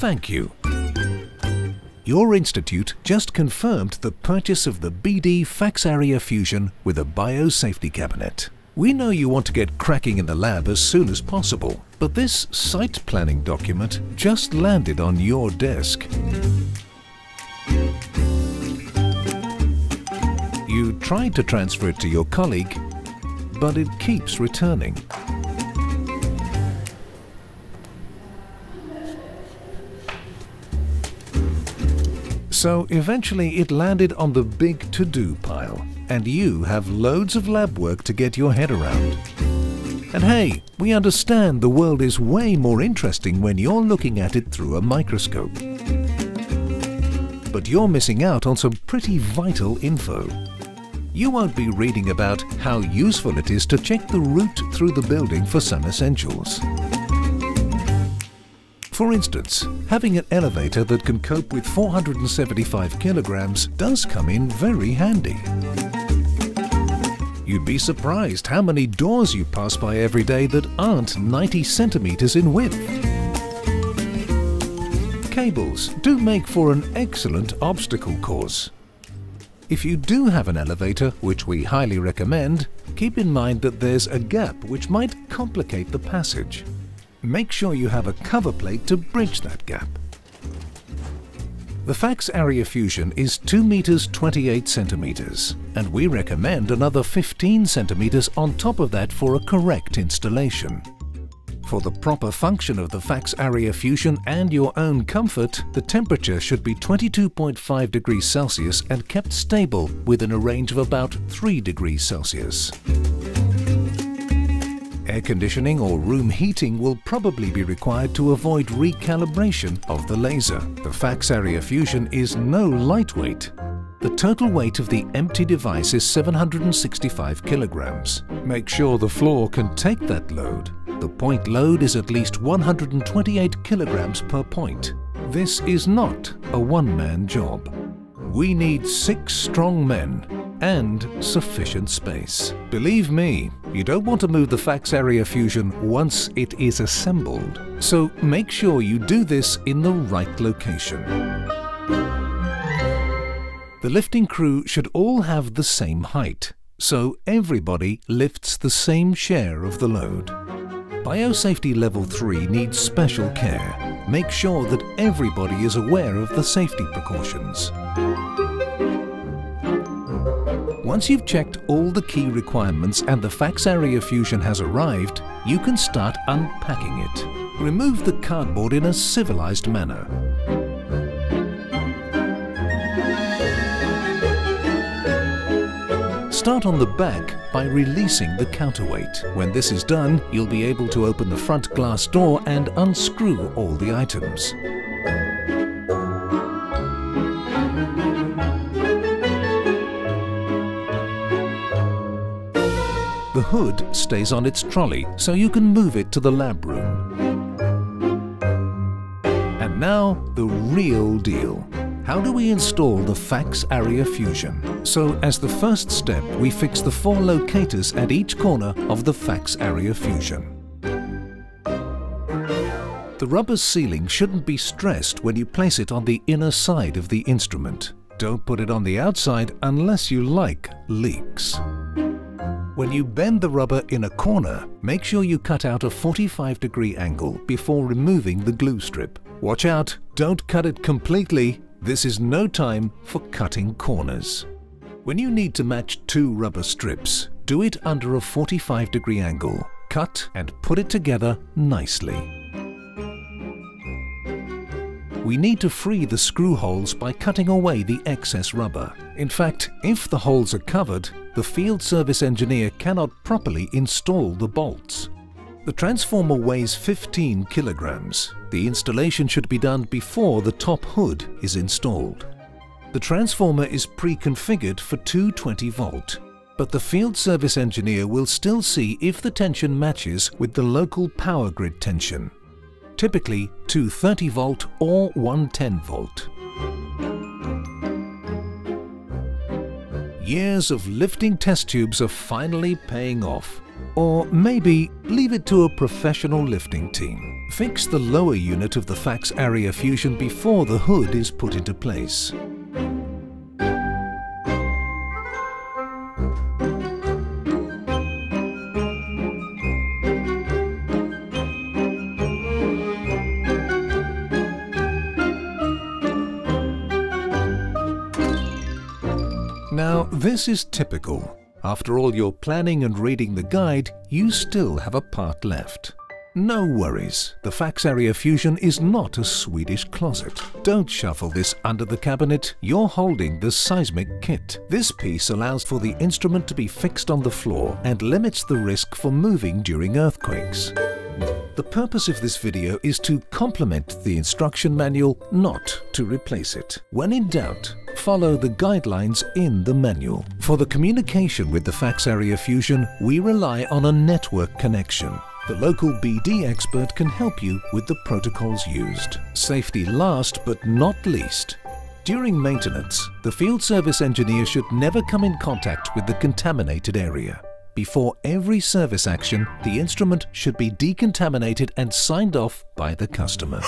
thank you. Your institute just confirmed the purchase of the BD FacsAria Fusion with a biosafety cabinet. We know you want to get cracking in the lab as soon as possible, but this site planning document just landed on your desk. You tried to transfer it to your colleague, but it keeps returning. So eventually it landed on the big to-do pile, and you have loads of lab work to get your head around. And hey, we understand the world is way more interesting when you're looking at it through a microscope. But you're missing out on some pretty vital info. You won't be reading about how useful it is to check the route through the building for some essentials. For instance, having an elevator that can cope with 475 kilograms does come in very handy. You'd be surprised how many doors you pass by every day that aren't 90 centimeters in width. Cables do make for an excellent obstacle course. If you do have an elevator, which we highly recommend, keep in mind that there's a gap which might complicate the passage. Make sure you have a cover plate to bridge that gap. The FacsAria Fusion is 2 meters 28 centimeters, and we recommend another 15 centimeters on top of that for a correct installation. For the proper function of the FacsAria Fusion and your own comfort, the temperature should be 22.5 degrees Celsius and kept stable within a range of about 3 degrees Celsius. Air conditioning or room heating will probably be required to avoid recalibration of the laser. The FacsAria Fusion is no lightweight. The total weight of the empty device is 765 kilograms. Make sure the floor can take that load. The point load is at least 128 kilograms per point. This is not a one-man job. We need 6 strong men and sufficient space. Believe me, you don't want to move the FacsAria Fusion once it is assembled. So make sure you do this in the right location. The lifting crew should all have the same height, so everybody lifts the same share of the load. Biosafety Level 3 needs special care. Make sure that everybody is aware of the safety precautions. Once you've checked all the key requirements and the FacsAria Fusion has arrived, you can start unpacking it. Remove the cardboard in a civilized manner. Start on the back by releasing the counterweight. When this is done, you'll be able to open the front glass door and unscrew all the items. The hood stays on its trolley, so you can move it to the lab room. And now, the real deal. How do we install the FacsAria Fusion? So, as the first step, we fix the 4 locators at each corner of the FacsAria Fusion. The rubber sealing shouldn't be stressed when you place it on the inner side of the instrument. Don't put it on the outside unless you like leaks. When you bend the rubber in a corner, make sure you cut out a 45-degree angle before removing the glue strip. Watch out, don't cut it completely. This is no time for cutting corners. When you need to match 2 rubber strips, do it under a 45-degree angle. Cut and put it together nicely. We need to free the screw holes by cutting away the excess rubber. In fact, if the holes are covered, the field service engineer cannot properly install the bolts. The transformer weighs 15 kilograms. The installation should be done before the top hood is installed. The transformer is pre-configured for 220 volt, but the field service engineer will still see if the tension matches with the local power grid tension. Typically 230 volt or 110 volt. Years of lifting test tubes are finally paying off. Or maybe leave it to a professional lifting team. Fix the lower unit of the FacsAria Fusion before the hood is put into place. Now, this is typical. After all your planning and reading the guide, you still have a part left. No worries, the FacsAria Fusion is not a Swedish closet. Don't shuffle this under the cabinet, you're holding the seismic kit. This piece allows for the instrument to be fixed on the floor and limits the risk for moving during earthquakes. The purpose of this video is to complement the instruction manual, not to replace it. When in doubt, follow the guidelines in the manual. For the communication with the FacsAria Fusion, we rely on a network connection. The local BD expert can help you with the protocols used. Safety last but not least. During maintenance, the field service engineer should never come in contact with the contaminated area. Before every service action, the instrument should be decontaminated and signed off by the customer.